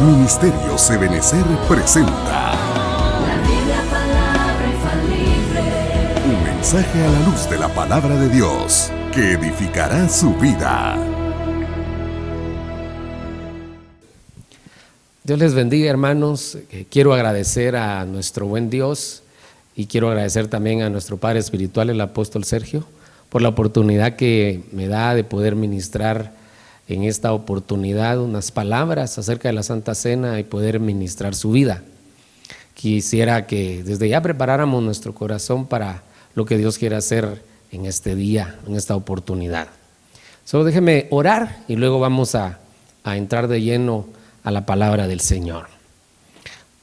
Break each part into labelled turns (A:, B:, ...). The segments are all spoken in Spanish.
A: Ministerios Ebenecer presenta
B: La Biblia, palabra infalible.
A: un mensaje a la luz de la palabra de Dios que edificará su vida.
C: Dios les bendiga, hermanos. Quiero agradecer a nuestro buen Dios y quiero agradecer también a nuestro Padre Espiritual, el apóstol Sergio, por la oportunidad que me da de poder ministrar en esta oportunidad unas palabras acerca de la Santa Cena y poder ministrar su vida. Quisiera que desde ya preparáramos nuestro corazón para lo que Dios quiere hacer en este día, en esta oportunidad. Solo déjeme orar y luego vamos a entrar de lleno a la palabra del Señor.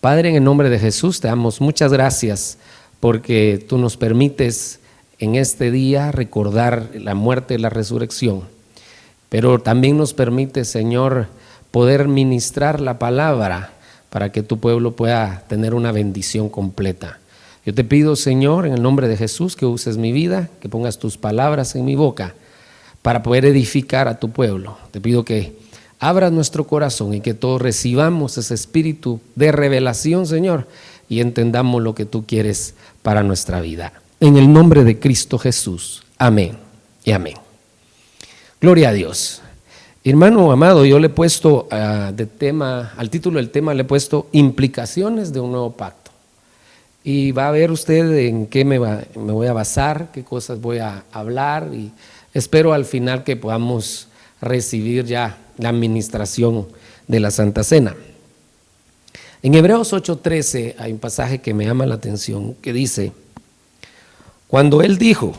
C: Padre, en el nombre de Jesús te damos muchas gracias porque tú nos permites en este día recordar la muerte y la resurrección, pero también nos permite, Señor, poder ministrar la palabra para que tu pueblo pueda tener una bendición completa. Yo te pido, Señor, en el nombre de Jesús, que uses mi vida, que pongas tus palabras en mi boca para poder edificar a tu pueblo. Te pido que abras nuestro corazón y que todos recibamos ese espíritu de revelación, Señor, y entendamos lo que tú quieres para nuestra vida. En el nombre de Cristo Jesús. Amén y amén. Gloria a Dios. Hermano amado, yo le he puesto al título del tema le he puesto implicaciones de un nuevo pacto. Y va a ver usted en qué me voy a basar, qué cosas voy a hablar, y espero al final que podamos recibir ya la administración de la Santa Cena. En Hebreos 8:13 hay un pasaje que me llama la atención que dice: cuando él dijo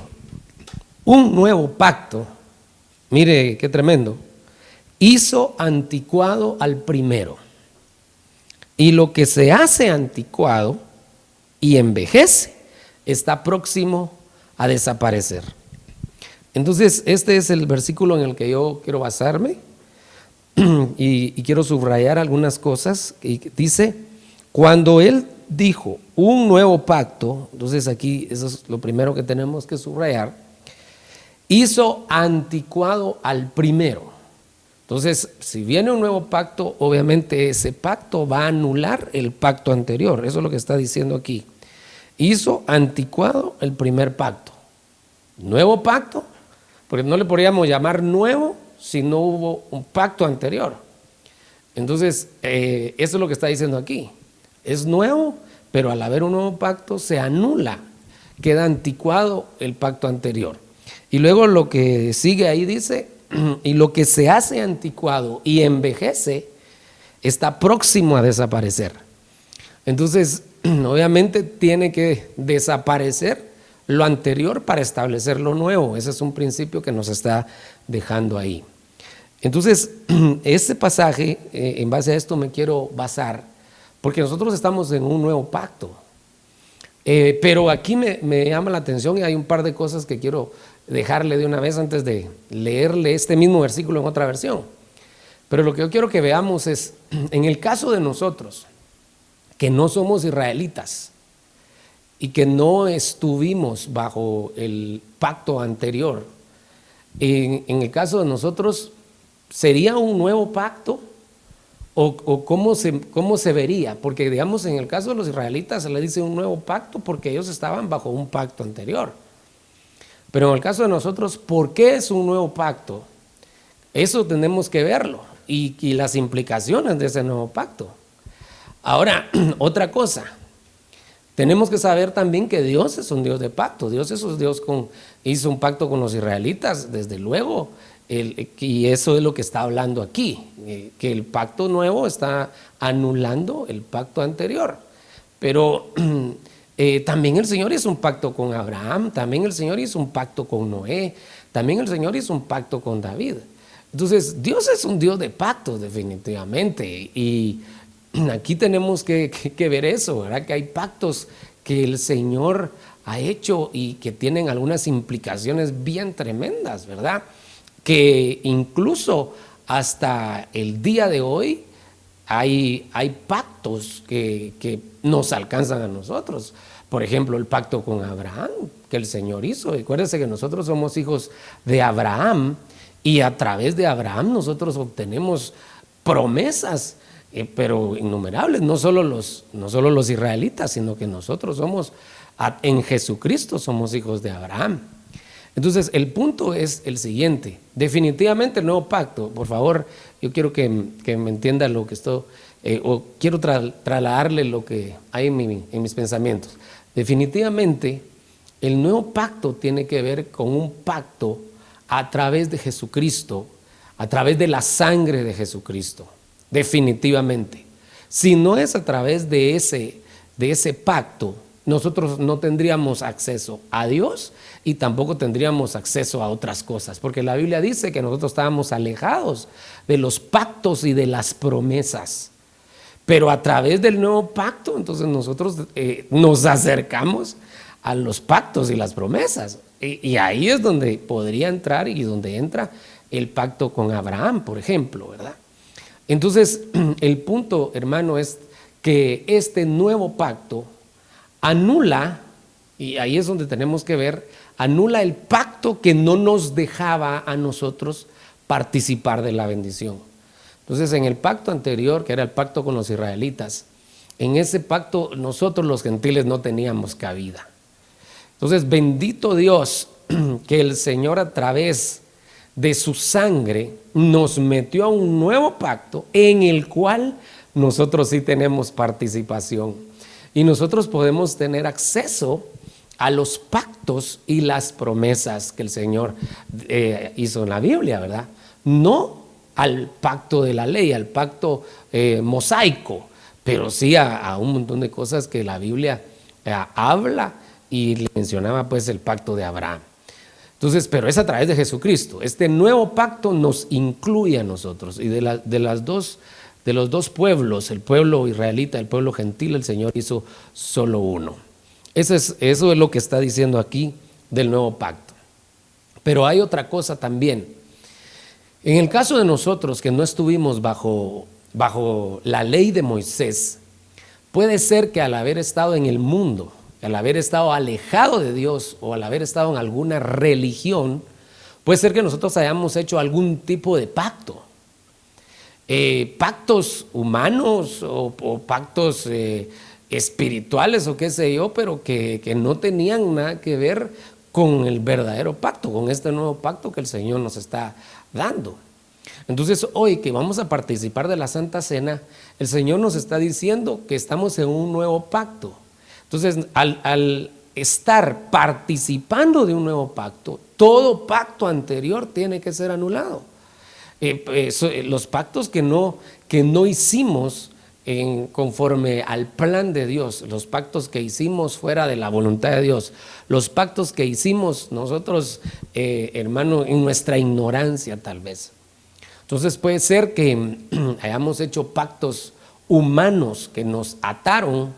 C: un nuevo pacto, mire qué tremendo, hizo anticuado al primero, y lo que se hace anticuado y envejece está próximo a desaparecer. Entonces este es el versículo en el que yo quiero basarme y quiero subrayar algunas cosas. Y dice, cuando él dijo un nuevo pacto, entonces aquí eso es lo primero que tenemos que subrayar, hizo anticuado al primero. Entonces, si viene un nuevo pacto, obviamente ese pacto va a anular el pacto anterior. Eso es lo que está diciendo aquí. Hizo anticuado el primer pacto. Nuevo pacto, porque no le podríamos llamar nuevo si no hubo un pacto anterior. Entonces, eso es lo que está diciendo aquí. Es nuevo, pero al haber un nuevo pacto se anula, queda anticuado el pacto anterior. Y luego lo que sigue ahí dice, y lo que se hace anticuado y envejece está próximo a desaparecer. Entonces, obviamente tiene que desaparecer lo anterior para establecer lo nuevo. Ese es un principio que nos está dejando ahí. Entonces, este pasaje, en base a esto me quiero basar, porque nosotros estamos en un nuevo pacto. Pero aquí me llama la atención y hay un par de cosas que quiero dejarle de una vez antes de leerle este mismo versículo en otra versión. Pero lo que yo quiero que veamos es, en el caso de nosotros, que no somos israelitas y que no estuvimos bajo el pacto anterior, en el caso de nosotros, ¿sería un nuevo pacto? ¿O cómo se vería? Porque digamos, en el caso de los israelitas se le dice un nuevo pacto porque ellos estaban bajo un pacto anterior. Pero en el caso de nosotros, ¿por qué es un nuevo pacto? Eso tenemos que verlo y las implicaciones de ese nuevo pacto. Ahora, otra cosa, tenemos que saber también que Dios es un Dios de pacto. Dios es un Dios hizo un pacto con los israelitas, desde luego, y eso es lo que está hablando aquí, que el pacto nuevo está anulando el pacto anterior. Pero también el Señor hizo un pacto con Abraham, también el Señor hizo un pacto con Noé, también el Señor hizo un pacto con David. Entonces, Dios es un Dios de pactos, definitivamente. Y aquí tenemos que ver eso, ¿verdad? Que hay pactos que el Señor ha hecho y que tienen algunas implicaciones bien tremendas, ¿verdad? Que incluso hasta el día de hoy hay pactos que nos alcanzan a nosotros. Por ejemplo, el pacto con Abraham que el Señor hizo. Recuérdense que nosotros somos hijos de Abraham y a través de Abraham nosotros obtenemos promesas pero innumerables, no solo los israelitas, sino que nosotros somos, en Jesucristo somos hijos de Abraham. Entonces el punto es el siguiente: definitivamente el nuevo pacto, por favor, yo quiero que me entienda lo que estoy, o quiero trasladarle lo que hay en mis pensamientos. Definitivamente el nuevo pacto tiene que ver con un pacto a través de Jesucristo, a través de la sangre de Jesucristo, definitivamente. Si no es a través de ese pacto, nosotros no tendríamos acceso a Dios y tampoco tendríamos acceso a otras cosas, porque la Biblia dice que nosotros estábamos alejados de los pactos y de las promesas. Pero a través del nuevo pacto, entonces nosotros nos acercamos a los pactos y las promesas. Y ahí es donde podría entrar y donde entra el pacto con Abraham, por ejemplo, ¿verdad? Entonces, el punto, hermano, es que este nuevo pacto anula, y ahí es donde tenemos que ver, anula el pacto que no nos dejaba a nosotros participar de la bendición. Entonces, en el pacto anterior, que era el pacto con los israelitas, en ese pacto nosotros los gentiles no teníamos cabida. Entonces, bendito Dios que el Señor a través de su sangre nos metió a un nuevo pacto en el cual nosotros sí tenemos participación. Y nosotros podemos tener acceso a los pactos y las promesas que el Señor hizo en la Biblia, ¿verdad? No al pacto de la ley, al pacto mosaico, pero sí a un montón de cosas que la Biblia habla, y le mencionaba pues el pacto de Abraham. Entonces, pero es a través de Jesucristo. Este nuevo pacto nos incluye a nosotros, y de los dos pueblos, el pueblo israelita, el pueblo gentil, el Señor hizo solo uno. Eso es lo que está diciendo aquí del nuevo pacto. Pero hay otra cosa también. En el caso de nosotros que no estuvimos bajo la ley de Moisés, puede ser que al haber estado en el mundo, al haber estado alejado de Dios o al haber estado en alguna religión, puede ser que nosotros hayamos hecho algún tipo de pacto. Pactos humanos o pactos espirituales o qué sé yo, pero que no tenían nada que ver con el verdadero pacto, con este nuevo pacto que el Señor nos está dando. Entonces, hoy que vamos a participar de la Santa Cena, el Señor nos está diciendo que estamos en un nuevo pacto. Entonces, al estar participando de un nuevo pacto, todo pacto anterior tiene que ser anulado. Los pactos que no hicimos conforme al plan de Dios, los pactos que hicimos fuera de la voluntad de Dios, los pactos que hicimos nosotros, hermano, en nuestra ignorancia tal vez. Entonces puede ser que hayamos hecho pactos humanos que nos ataron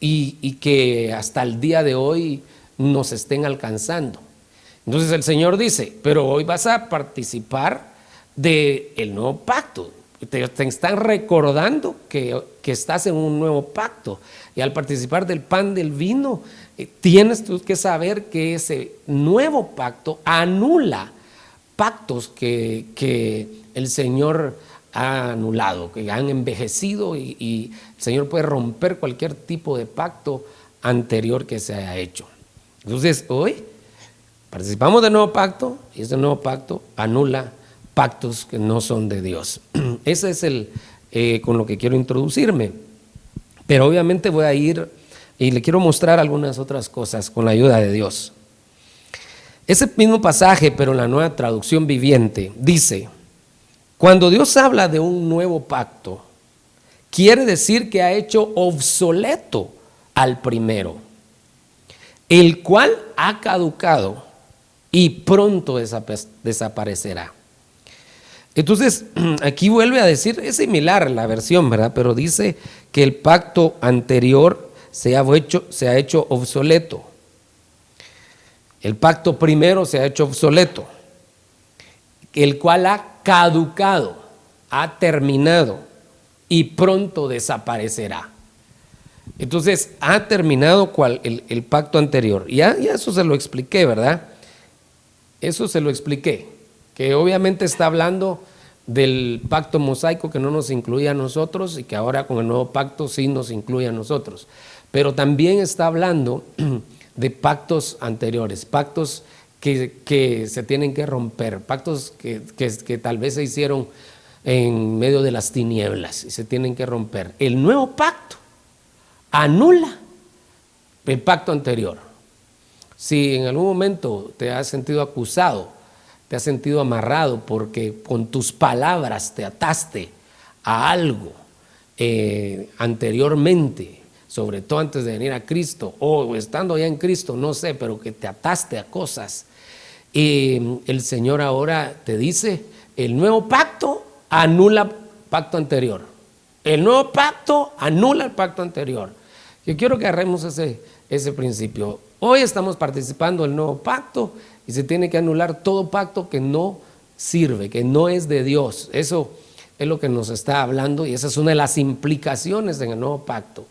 C: y que hasta el día de hoy nos estén alcanzando. Entonces el Señor dice, pero hoy vas a participar del nuevo pacto. Te están recordando que estás en un nuevo pacto, y al participar del pan, del vino, tienes tú que saber que ese nuevo pacto anula pactos que el Señor ha anulado, que han envejecido, y el Señor puede romper cualquier tipo de pacto anterior que se haya hecho. Entonces hoy participamos del nuevo pacto, y ese nuevo pacto anula pactos que no son de Dios. Ese es con lo que quiero introducirme, pero obviamente voy a ir y le quiero mostrar algunas otras cosas con la ayuda de Dios. Ese mismo pasaje, pero en la Nueva Traducción Viviente, dice: cuando Dios habla de un nuevo pacto, quiere decir que ha hecho obsoleto al primero, el cual ha caducado y pronto desaparecerá. Entonces, aquí vuelve a decir, es similar la versión, ¿verdad? Pero dice que el pacto anterior se ha hecho obsoleto. El pacto primero se ha hecho obsoleto, el cual ha caducado, ha terminado y pronto desaparecerá. Entonces, ha terminado el pacto anterior. Ya eso se lo expliqué, ¿verdad? Eso se lo expliqué, que obviamente está hablando del pacto mosaico que no nos incluía a nosotros y que ahora con el nuevo pacto sí nos incluye a nosotros. Pero también está hablando de pactos anteriores, pactos que se tienen que romper, pactos que tal vez se hicieron en medio de las tinieblas y se tienen que romper. El nuevo pacto anula el pacto anterior. Si en algún momento te has sentido acusado, te has sentido amarrado porque con tus palabras te ataste a algo anteriormente, sobre todo antes de venir a Cristo o estando ya en Cristo, no sé, pero que te ataste a cosas, el Señor ahora te dice, el nuevo pacto anula el pacto anterior. El nuevo pacto anula el pacto anterior. Yo quiero que agarremos ese principio. Hoy estamos participando del nuevo pacto y se tiene que anular todo pacto que no sirve, que no es de Dios. Eso es lo que nos está hablando y esa es una de las implicaciones en el nuevo pacto,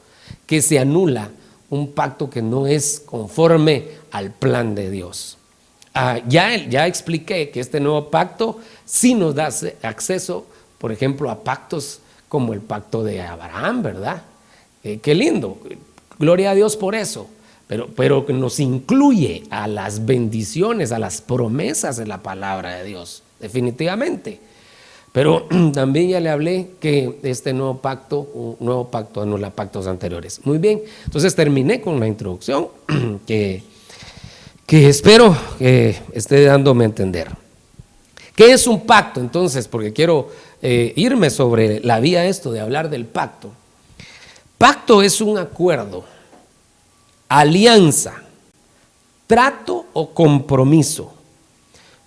C: que se anula un pacto que no es conforme al plan de Dios. Ya expliqué que este nuevo pacto sí nos da acceso, por ejemplo, a pactos como el pacto de Abraham, ¿verdad? Qué lindo, gloria a Dios por eso, pero que nos incluye a las bendiciones, a las promesas de la palabra de Dios, definitivamente. Pero también ya le hablé que un nuevo pacto anula pactos anteriores. Muy bien, entonces terminé con la introducción que espero que esté dándome a entender. ¿Qué es un pacto entonces? Porque quiero irme sobre la vía de hablar del pacto. Pacto es un acuerdo, alianza, trato o compromiso,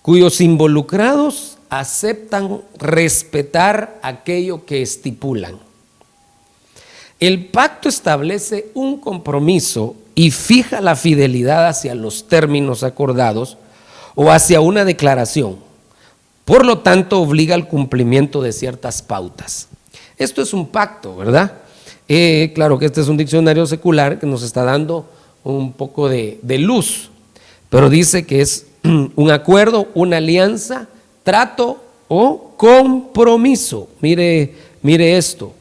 C: cuyos involucrados aceptan respetar aquello que estipulan. El pacto establece un compromiso y fija la fidelidad hacia los términos acordados o hacia una declaración. Por lo tanto, obliga al cumplimiento de ciertas pautas. Esto es un pacto, ¿verdad? Claro que este es un diccionario secular que nos está dando un poco de luz, pero dice que es un acuerdo, una alianza, trato o compromiso. Mire esto,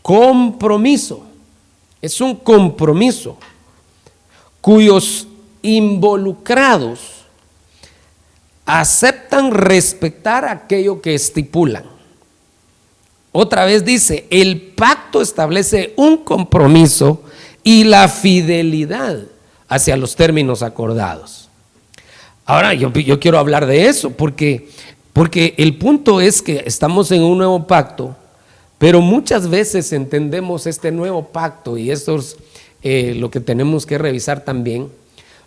C: compromiso. Es un compromiso cuyos involucrados aceptan respetar aquello que estipulan. Otra vez dice, el pacto establece un compromiso y la fidelidad hacia los términos acordados. Ahora yo quiero hablar de eso porque el punto es que estamos en un nuevo pacto, pero muchas veces entendemos este nuevo pacto y esto es lo que tenemos que revisar también.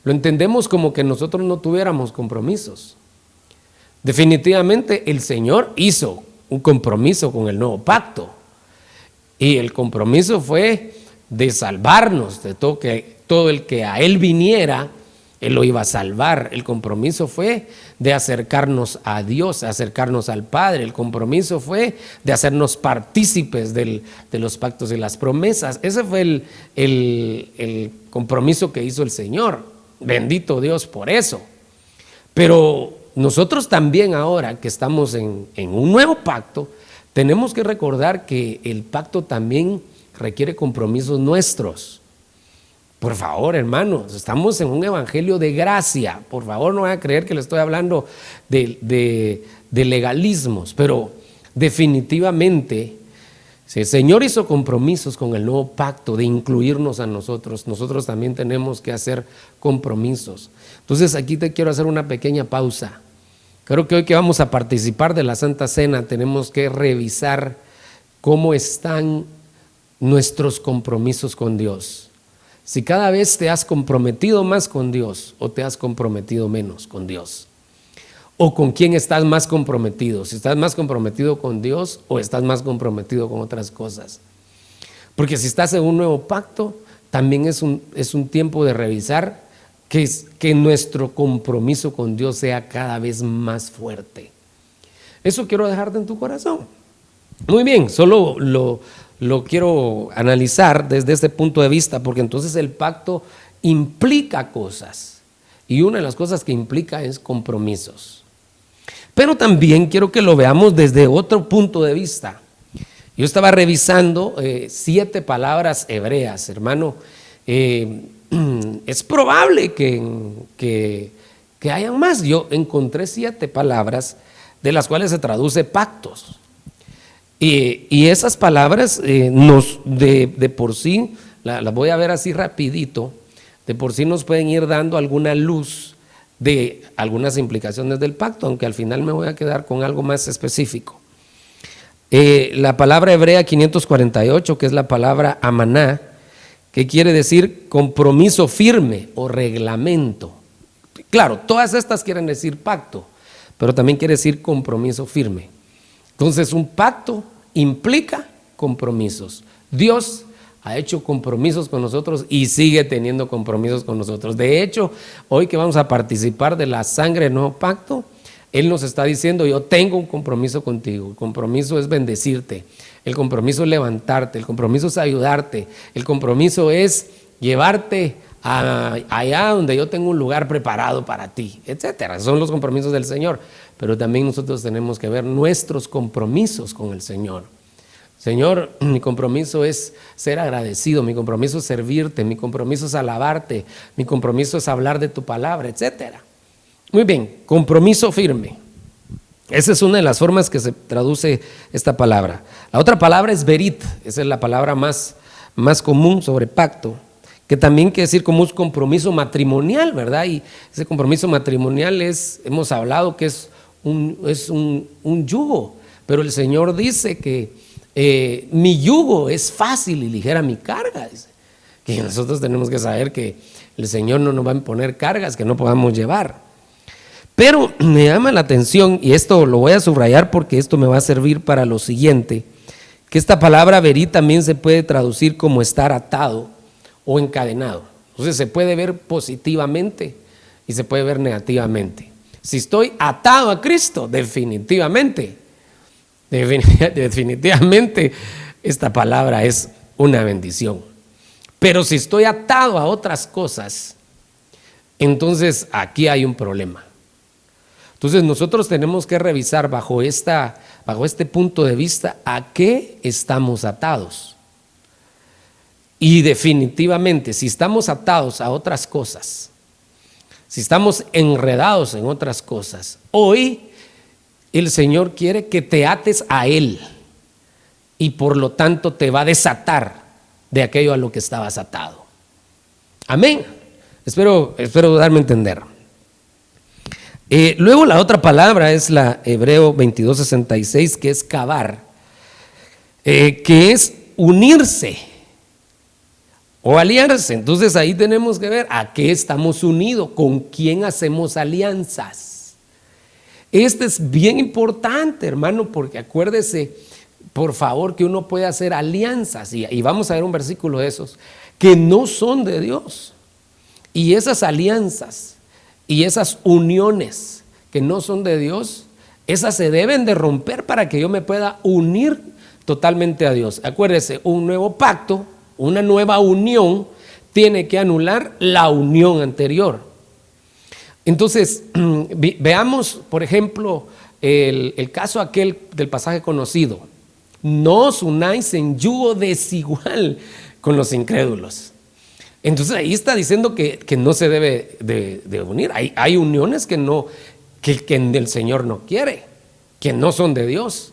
C: Lo entendemos como que nosotros no tuviéramos compromisos. Definitivamente el Señor hizo un compromiso con el nuevo pacto y el compromiso fue de salvarnos de todo el que a Él viniera, Él lo iba a salvar. El compromiso fue de acercarnos a Dios, acercarnos al Padre. El compromiso fue de hacernos partícipes de los pactos y las promesas. Ese fue el compromiso que hizo el Señor. Bendito Dios por eso. Pero nosotros también ahora que estamos en un nuevo pacto, tenemos que recordar que el pacto también requiere compromisos nuestros. Por favor, hermanos, estamos en un evangelio de gracia. Por favor, no vayan a creer que le estoy hablando de legalismos, pero definitivamente, si el Señor hizo compromisos con el nuevo pacto de incluirnos a nosotros, nosotros también tenemos que hacer compromisos. Entonces, aquí te quiero hacer una pequeña pausa. Creo que hoy que vamos a participar de la Santa Cena, tenemos que revisar cómo están nuestros compromisos con Dios. Si cada vez te has comprometido más con Dios o te has comprometido menos con Dios. O con quién estás más comprometido. Si estás más comprometido con Dios o estás más comprometido con otras cosas. Porque si estás en un nuevo pacto, también es un tiempo de revisar que nuestro compromiso con Dios sea cada vez más fuerte. Eso quiero dejarte en tu corazón. Muy bien, solo lo quiero analizar desde este punto de vista, porque entonces el pacto implica cosas, y una de las cosas que implica es compromisos. Pero también quiero que lo veamos desde otro punto de vista. Yo estaba revisando 7 palabras hebreas, hermano. Es probable que hayan más. Yo encontré 7 palabras de las cuales se traduce pactos. Y esas palabras de por sí, las voy a ver así rapidito, de por sí nos pueden ir dando alguna luz de algunas implicaciones del pacto, aunque al final me voy a quedar con algo más específico. La palabra hebrea 548, que es la palabra amaná, que quiere decir compromiso firme o reglamento. Claro, todas estas quieren decir pacto, pero también quiere decir compromiso firme. Entonces, un pacto implica compromisos. Dios ha hecho compromisos con nosotros y sigue teniendo compromisos con nosotros. De hecho, hoy que vamos a participar de la sangre del nuevo pacto, Él nos está diciendo: yo tengo un compromiso contigo. El compromiso es bendecirte, el compromiso es levantarte, el compromiso es ayudarte, el compromiso es llevarte allá donde yo tengo un lugar preparado para ti, etcétera. Son los compromisos del Señor, pero también nosotros tenemos que ver nuestros compromisos con el Señor. Señor, mi compromiso es ser agradecido, mi compromiso es servirte, mi compromiso es alabarte, mi compromiso es hablar de tu palabra, etcétera. Muy bien, compromiso firme. Esa es una de las formas que se traduce esta palabra. La otra palabra es berit, esa es la palabra más común sobre pacto, que también quiere decir como un compromiso matrimonial, ¿verdad? Y ese compromiso matrimonial hemos hablado que es un yugo, pero el Señor dice que mi yugo es fácil y ligera mi carga. Dice que nosotros tenemos que saber que el Señor no nos va a imponer cargas que no podamos llevar. Pero me llama la atención, y esto lo voy a subrayar porque esto me va a servir para lo siguiente, que esta palabra verí también se puede traducir como estar atado o encadenado. Entonces se puede ver positivamente y se puede ver negativamente. Si estoy atado a Cristo, definitivamente esta palabra es una bendición. Pero si estoy atado a otras cosas, entonces aquí hay un problema. Entonces nosotros tenemos que revisar bajo este punto de vista a qué estamos atados. Y definitivamente, si estamos atados a otras cosas, si estamos enredados en otras cosas, hoy el Señor quiere que te ates a Él y por lo tanto te va a desatar de aquello a lo que estabas atado. Amén. Espero darme a entender. Luego la otra palabra es la Hebreo 22:66, que es cavar, que es unirse o aliarse. Entonces ahí tenemos que ver a qué estamos unidos, con quién hacemos alianzas. Este es bien importante, hermano, porque acuérdese, por favor, que uno puede hacer alianzas, y vamos a ver un versículo de esos, que no son de Dios. Y esas alianzas y esas uniones que no son de Dios, esas se deben de romper para que yo me pueda unir totalmente a Dios. Acuérdese, un nuevo pacto, una nueva unión, tiene que anular la unión anterior. Entonces, veamos, por ejemplo, el caso aquel del pasaje conocido: no os unáis en yugo desigual con los incrédulos. Entonces ahí está diciendo que no se debe de unir. Hay uniones que el Señor no quiere, que no son de Dios.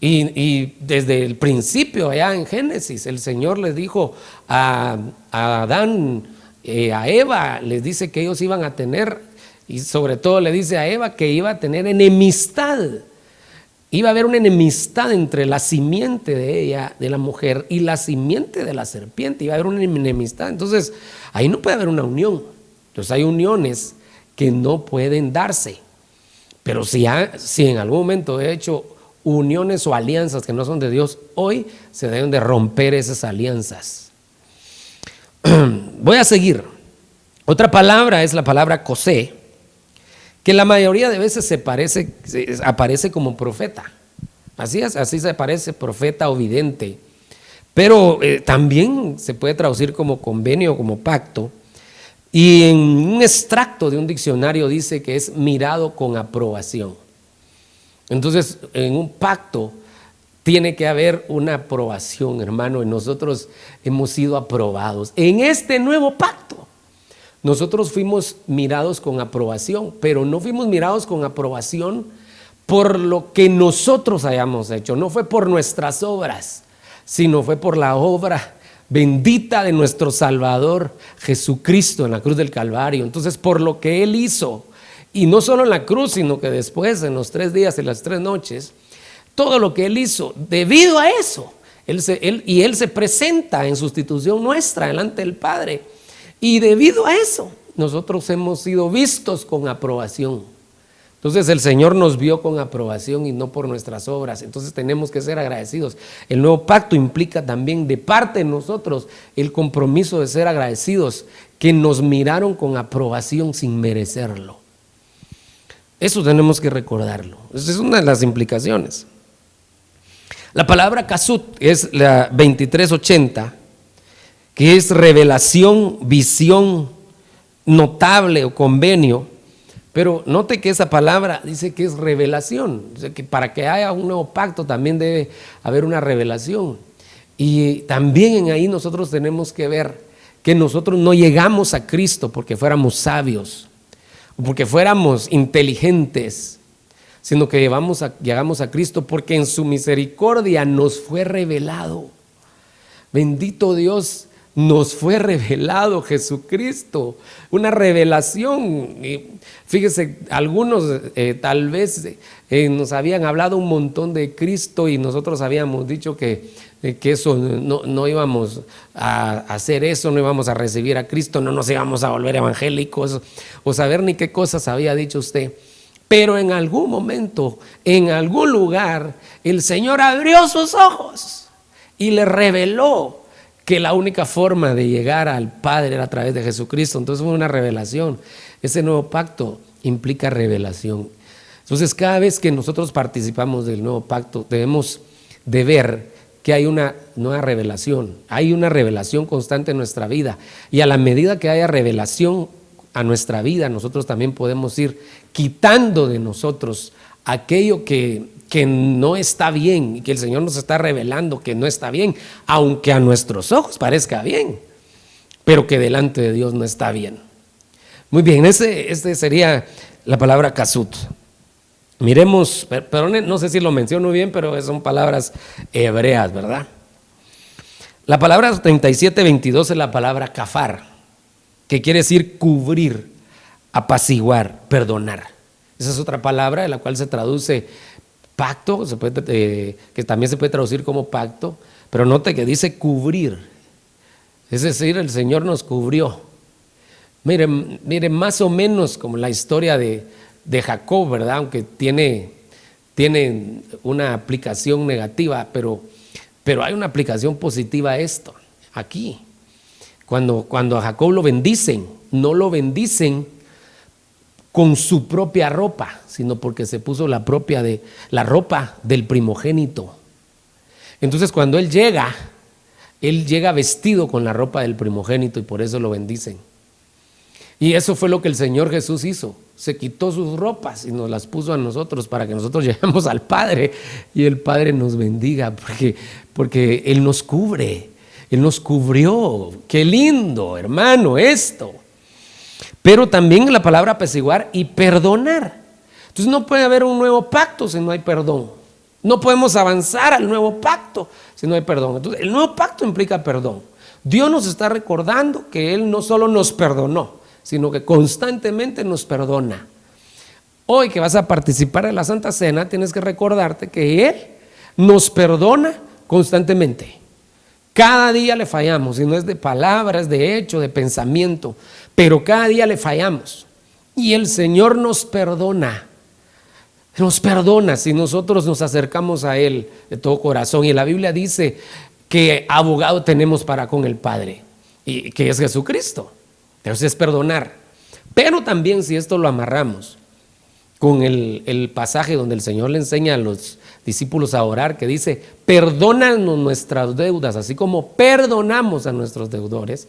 C: Y desde el principio, allá en Génesis, el Señor les dijo a Adán, a Eva, les dice que ellos iban a tener, y sobre todo le dice a Eva que iba a tener enemistad. Iba a haber una enemistad entre la simiente de ella, de la mujer, y la simiente de la serpiente. Iba a haber una enemistad. Entonces, ahí no puede haber una unión. Entonces, hay uniones que no pueden darse. Pero si en algún momento he hecho uniones o alianzas que no son de Dios, hoy se deben de romper esas alianzas. Voy a seguir. Otra palabra es la palabra Kosé, que la mayoría de veces aparece como profeta. Así se aparece, profeta o vidente. Pero también se puede traducir como convenio, como pacto. Y en un extracto de un diccionario dice que es mirado con aprobación. Entonces, en un pacto tiene que haber una aprobación, hermano, y nosotros hemos sido aprobados. En este nuevo pacto, nosotros fuimos mirados con aprobación, pero no fuimos mirados con aprobación por lo que nosotros hayamos hecho, no fue por nuestras obras, sino fue por la obra bendita de nuestro Salvador Jesucristo en la cruz del Calvario. Entonces, por lo que Él hizo, y no solo en la cruz, sino que después, en los 3 días y las 3 noches, todo lo que Él hizo, debido a eso, Él se presenta en sustitución nuestra delante del Padre. Y debido a eso, nosotros hemos sido vistos con aprobación. Entonces el Señor nos vio con aprobación y no por nuestras obras. Entonces tenemos que ser agradecidos. El nuevo pacto implica también de parte de nosotros el compromiso de ser agradecidos, que nos miraron con aprobación sin merecerlo. Eso tenemos que recordarlo. Esa es una de las implicaciones. La palabra kasut es la 2380, que es revelación, visión, notable o convenio. Pero note que esa palabra dice que es revelación. O sea, que para que haya un nuevo pacto también debe haber una revelación. Y también en ahí nosotros tenemos que ver que nosotros no llegamos a Cristo porque fuéramos sabios, porque fuéramos inteligentes, sino que llegamos a Cristo porque en su misericordia nos fue revelado. Bendito Dios, nos fue revelado Jesucristo, una revelación. Fíjese, algunos tal vez nos habían hablado un montón de Cristo y nosotros habíamos dicho que eso no íbamos a hacer eso, no íbamos a recibir a Cristo, no nos íbamos a volver evangélicos o saber ni qué cosas había dicho usted. Pero en algún momento, en algún lugar, el Señor abrió sus ojos y le reveló que la única forma de llegar al Padre era a través de Jesucristo. Entonces fue una revelación. Ese nuevo pacto implica revelación. Entonces cada vez que nosotros participamos del nuevo pacto debemos de ver que hay una nueva revelación. Hay una revelación constante en nuestra vida, y a la medida que haya revelación a nuestra vida, nosotros también podemos ir quitando de nosotros aquello que no está bien y que el Señor nos está revelando que no está bien, aunque a nuestros ojos parezca bien, pero que delante de Dios no está bien. Muy bien, este sería la palabra kasut. Miremos, perdón, no sé si lo menciono bien, pero son palabras hebreas, ¿verdad? La palabra 37:22 es la palabra kafar, que quiere decir cubrir, apaciguar, perdonar. Esa es otra palabra de la cual se traduce pacto, que también se puede traducir como pacto, pero note que dice cubrir, es decir, el Señor nos cubrió. Miren, más o menos como la historia de Jacob, ¿verdad? Aunque tiene una aplicación negativa, pero hay una aplicación positiva a esto, aquí. Cuando a Jacob lo bendicen, no lo bendicen con su propia ropa, sino porque se puso la ropa del primogénito. Entonces cuando él llega vestido con la ropa del primogénito y por eso lo bendicen. Y eso fue lo que el Señor Jesús hizo. Se quitó sus ropas y nos las puso a nosotros para que nosotros lleguemos al Padre y el Padre nos bendiga, porque Él nos cubre, Él nos cubrió. Qué lindo, hermano, esto. Pero también la palabra apaciguar y perdonar. Entonces no puede haber un nuevo pacto si no hay perdón. No podemos avanzar al nuevo pacto si no hay perdón. Entonces el nuevo pacto implica perdón. Dios nos está recordando que Él no solo nos perdonó, sino que constantemente nos perdona. Hoy que vas a participar en la Santa Cena, tienes que recordarte que Él nos perdona constantemente. Cada día le fallamos, y no es de palabras, de hecho, de pensamiento, pero cada día le fallamos. Y el Señor nos perdona si nosotros nos acercamos a Él de todo corazón. Y la Biblia dice que abogado tenemos para con el Padre, y que es Jesucristo. Entonces es perdonar. Pero también, si esto lo amarramos con el pasaje donde el Señor le enseña a los discípulos a orar, que dice: perdónanos nuestras deudas, así como perdonamos a nuestros deudores.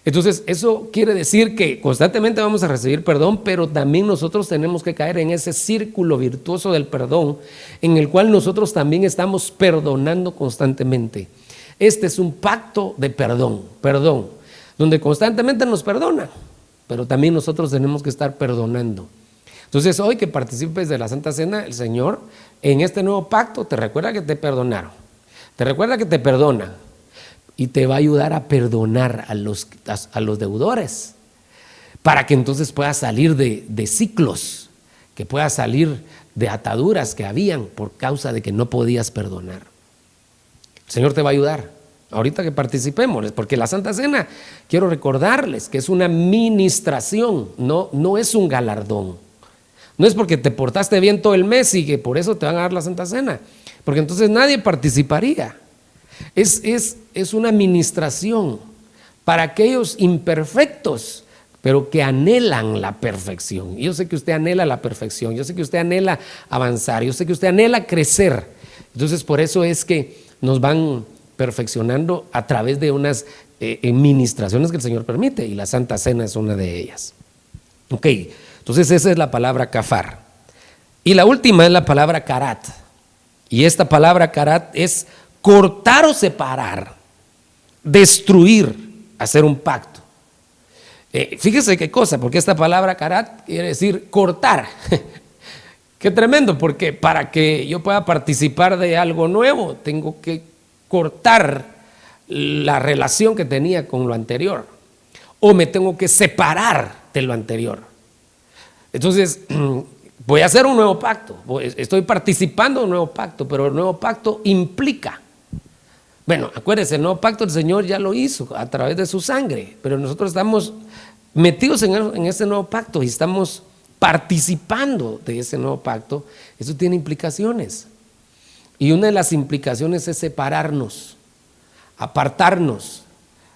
C: Entonces, eso quiere decir que constantemente vamos a recibir perdón, pero también nosotros tenemos que caer en ese círculo virtuoso del perdón, en el cual nosotros también estamos perdonando constantemente. Este es un pacto de perdón, donde constantemente nos perdonan, pero también nosotros tenemos que estar perdonando. Entonces, hoy que participes de la Santa Cena, el Señor, en este nuevo pacto, te recuerda que te perdonaron, te recuerda que te perdona y te va a ayudar a perdonar a los deudores, para que entonces puedas salir de ciclos, que puedas salir de ataduras que habían por causa de que no podías perdonar. El Señor te va a ayudar. Ahorita que participemos, porque la Santa Cena, quiero recordarles que es una ministración, no es un galardón. No es porque te portaste bien todo el mes y que por eso te van a dar la Santa Cena, porque entonces nadie participaría. Es una ministración para aquellos imperfectos, pero que anhelan la perfección. Yo sé que usted anhela la perfección, yo sé que usted anhela avanzar, yo sé que usted anhela crecer. Entonces, por eso es que nos van perfeccionando a través de unas ministraciones que el Señor permite, y la Santa Cena es una de ellas. Ok, entonces esa es la palabra kafar. Y la última es la palabra karat. Y esta palabra karat es cortar o separar, destruir, hacer un pacto. Fíjese qué cosa, porque esta palabra karat quiere decir cortar. Qué tremendo, porque para que yo pueda participar de algo nuevo, tengo que cortar la relación que tenía con lo anterior, o me tengo que separar de lo anterior. Entonces, voy a hacer un nuevo pacto, estoy participando de un nuevo pacto, pero el nuevo pacto implica, bueno, acuérdense, el nuevo pacto el Señor ya lo hizo a través de su sangre, pero nosotros estamos metidos en ese nuevo pacto y estamos participando de ese nuevo pacto. Eso tiene implicaciones, y una de las implicaciones es separarnos, apartarnos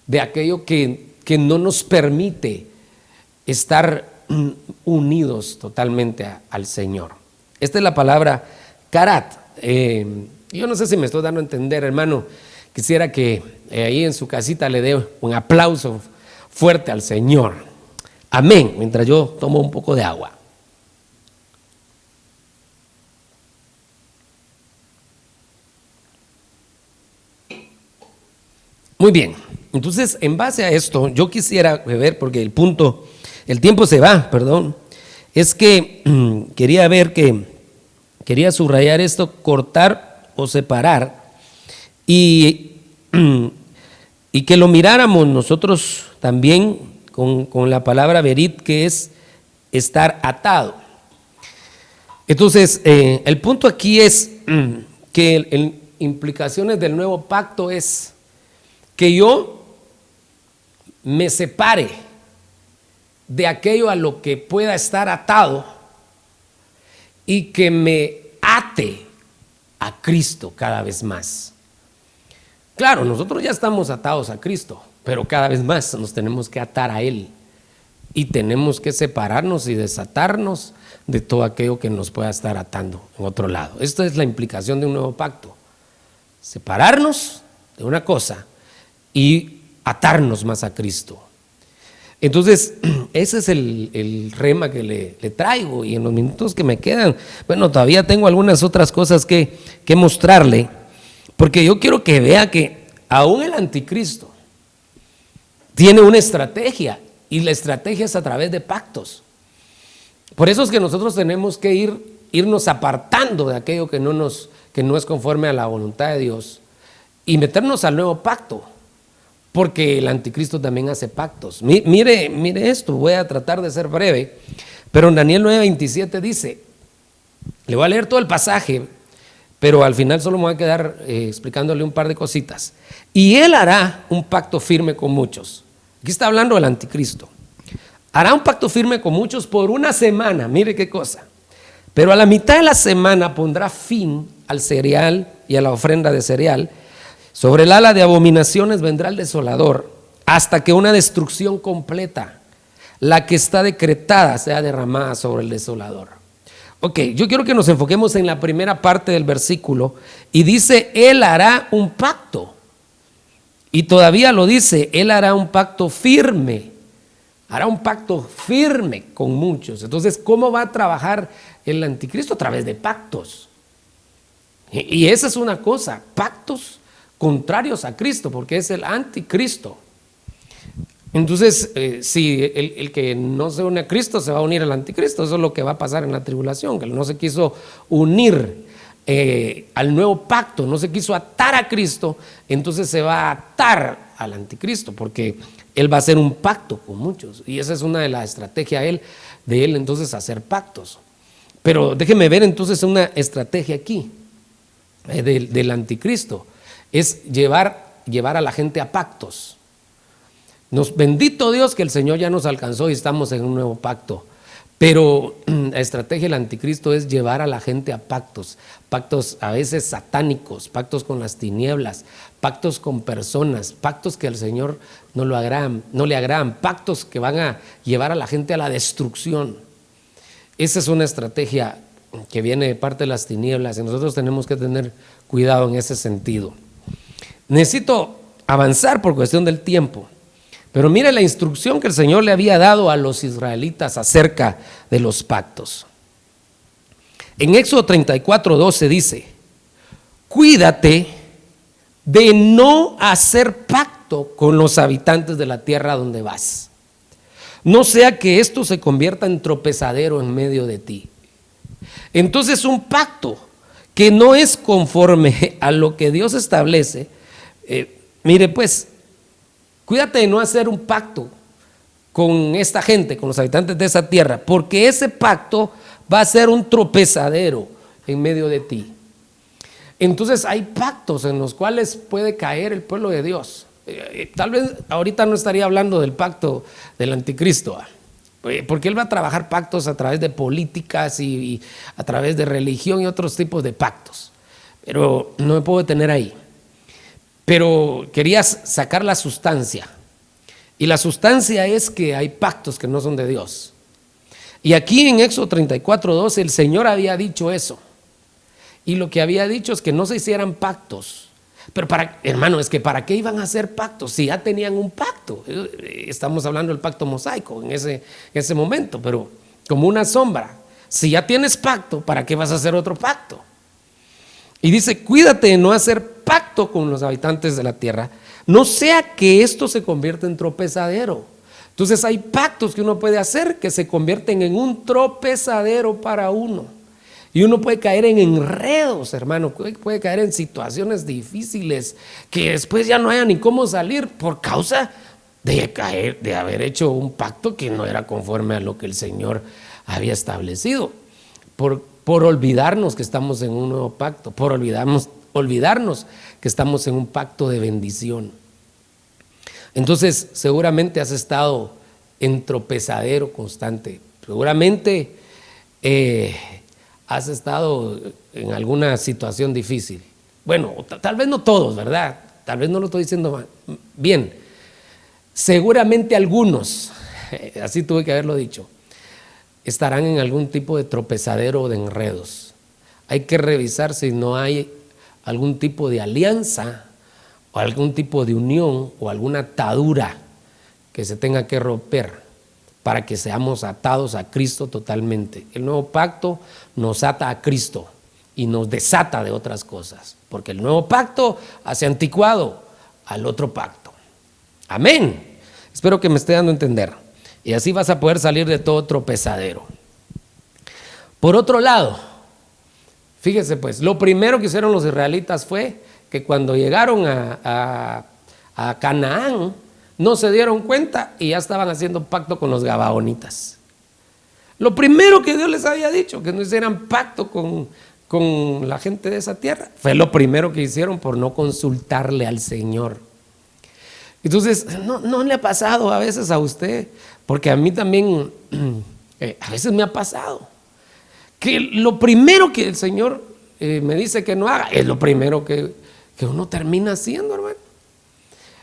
C: de aquello que no nos permite estar unidos totalmente al Señor. Esta es la palabra karat. Yo no sé si me estoy dando a entender, hermano. Quisiera que ahí en su casita le dé un aplauso fuerte al Señor. Amén. Mientras yo tomo un poco de agua. Muy bien. Entonces, en base a esto, yo quisiera ver, porque el tiempo se va, perdón, es que quería subrayar esto, cortar o separar, y que lo miráramos nosotros también con la palabra berit, que es estar atado. Entonces, el punto aquí es que implicaciones del nuevo pacto es que yo me separe de aquello a lo que pueda estar atado y que me ate a Cristo cada vez más. Claro, nosotros ya estamos atados a Cristo, pero cada vez más nos tenemos que atar a Él y tenemos que separarnos y desatarnos de todo aquello que nos pueda estar atando en otro lado. Esta es la implicación de un nuevo pacto: separarnos de una cosa y atarnos más a Cristo. Entonces, ese es el rema que le traigo, y en los minutos que me quedan, bueno, todavía tengo algunas otras cosas que mostrarle, porque yo quiero que vea que aún el anticristo tiene una estrategia, y la estrategia es a través de pactos. Por eso es que nosotros tenemos que irnos apartando de aquello que no es conforme a la voluntad de Dios, y meternos al nuevo pacto. Porque el anticristo también hace pactos. Mire esto, voy a tratar de ser breve, pero en Daniel 9:27 dice, le voy a leer todo el pasaje, pero al final solo me voy a quedar explicándole un par de cositas. Y él hará un pacto firme con muchos. Aquí está hablando del anticristo. Hará un pacto firme con muchos por una semana, mire qué cosa. Pero a la mitad de la semana pondrá fin al cereal y a la ofrenda de cereal. Sobre el ala de abominaciones vendrá el desolador, hasta que una destrucción completa, la que está decretada, sea derramada sobre el desolador. Ok, yo quiero que nos enfoquemos en la primera parte del versículo, y dice, él hará un pacto. Y todavía lo dice, Él hará un pacto firme con muchos. Entonces, ¿cómo va a trabajar el anticristo? A través de pactos. Y esa es una cosa, pactos contrarios a Cristo, porque es el anticristo. Entonces, si el que no se une a Cristo se va a unir al anticristo, eso es lo que va a pasar en la tribulación, que no se quiso unir al nuevo pacto, no se quiso atar a Cristo, entonces se va a atar al anticristo, porque Él va a hacer un pacto con muchos, y esa es una de las estrategias de él entonces hacer pactos. Pero déjeme ver entonces una estrategia aquí del anticristo, es llevar a la gente a pactos. Bendito Dios que el Señor ya nos alcanzó y estamos en un nuevo pacto. Pero la estrategia del anticristo es llevar a la gente a pactos a veces satánicos, pactos con las tinieblas, pactos con personas, pactos que al Señor no le agradan, pactos que van a llevar a la gente a la destrucción. Esa es una estrategia que viene de parte de las tinieblas y nosotros tenemos que tener cuidado en ese sentido. Necesito avanzar por cuestión del tiempo. Pero mire la instrucción que el Señor le había dado a los israelitas acerca de los pactos. En Éxodo 34:12 dice: cuídate de no hacer pacto con los habitantes de la tierra donde vas, no sea que esto se convierta en tropezadero en medio de ti. Entonces, un pacto que no es conforme a lo que Dios establece, mire pues, cuídate de no hacer un pacto con esta gente, con los habitantes de esa tierra, porque ese pacto va a ser un tropezadero en medio de ti. Entonces hay pactos en los cuales puede caer el pueblo de Dios. Tal vez ahorita no estaría hablando del pacto del anticristo, porque él va a trabajar pactos a través de políticas y a través de religión y otros tipos de pactos, pero no me puedo detener ahí. Pero quería sacar la sustancia, y la sustancia es que hay pactos que no son de Dios. Y aquí en Éxodo 34:12 el Señor había dicho eso, y lo que había dicho es que no se hicieran pactos. Pero hermano, es que ¿para qué iban a hacer pactos si ya tenían un pacto? Estamos hablando del pacto mosaico en ese momento, pero como una sombra. Si ya tienes pacto, ¿para qué vas a hacer otro pacto? Y dice: cuídate de no hacer pacto con los habitantes de la tierra, no sea que esto se convierta en tropezadero. Entonces hay pactos que uno puede hacer que se convierten en un tropezadero para uno. Y uno puede caer en enredos, hermano, puede caer en situaciones difíciles que después ya no haya ni cómo salir por causa de haber hecho un pacto que no era conforme a lo que el Señor había establecido. Por olvidarnos que estamos en un nuevo pacto, por olvidarnos que estamos en un pacto de bendición. Entonces seguramente has estado en tropezadero constante, seguramente has estado en alguna situación difícil. Bueno, tal vez no todos, ¿verdad? Tal vez no lo estoy diciendo bien. Seguramente algunos, así tuve que haberlo dicho, estarán en algún tipo de tropezadero o de enredos. Hay que revisar si no hay algún tipo de alianza o algún tipo de unión o alguna atadura que se tenga que romper para que seamos atados a Cristo totalmente. El nuevo pacto nos ata a Cristo y nos desata de otras cosas, porque el nuevo pacto hace anticuado al otro pacto. Amén. Espero que me esté dando a entender. Y así vas a poder salir de todo tropezadero. Por otro lado, fíjese pues, lo primero que hicieron los israelitas fue que cuando llegaron a Canaán, no se dieron cuenta y ya estaban haciendo pacto con los gabaonitas. Lo primero que Dios les había dicho, que no hicieran pacto con la gente de esa tierra, fue lo primero que hicieron por no consultarle al Señor. Entonces, no le ha pasado a veces a usted, porque a mí también a veces me ha pasado, que lo primero que el Señor me dice que no haga, es lo primero que uno termina haciendo, hermano.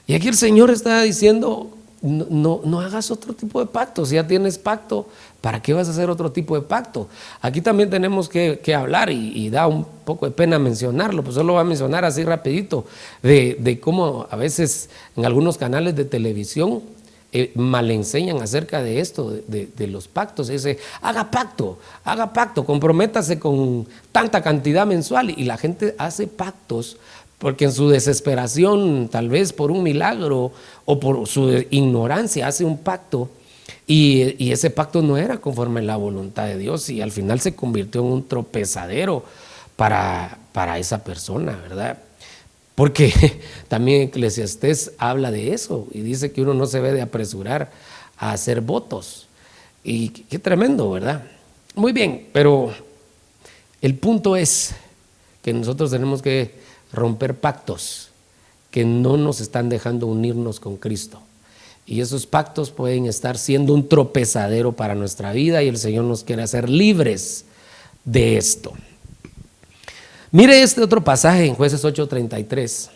C: Y aquí el Señor está diciendo no hagas otro tipo de pacto. Si ya tienes pacto, ¿para qué vas a hacer otro tipo de pacto? Aquí también tenemos que hablar, y da un poco de pena mencionarlo, pues solo voy a mencionar así rapidito, de cómo a veces en algunos canales de televisión mal enseñan acerca de esto, de los pactos. Dice, haga pacto, comprométase con tanta cantidad mensual, y la gente hace pactos porque en su desesperación, tal vez por un milagro o por su ignorancia, hace un pacto, y ese pacto no era conforme a la voluntad de Dios, y al final se convirtió en un tropezadero para esa persona, ¿verdad? Porque también Eclesiastés habla de eso y dice que uno no se debe de apresurar a hacer votos. Y qué tremendo, ¿verdad? Muy bien, pero el punto es que nosotros tenemos que romper pactos que no nos están dejando unirnos con Cristo. Y esos pactos pueden estar siendo un tropezadero para nuestra vida, y el Señor nos quiere hacer libres de esto. Mire este otro pasaje en Jueces 8:33.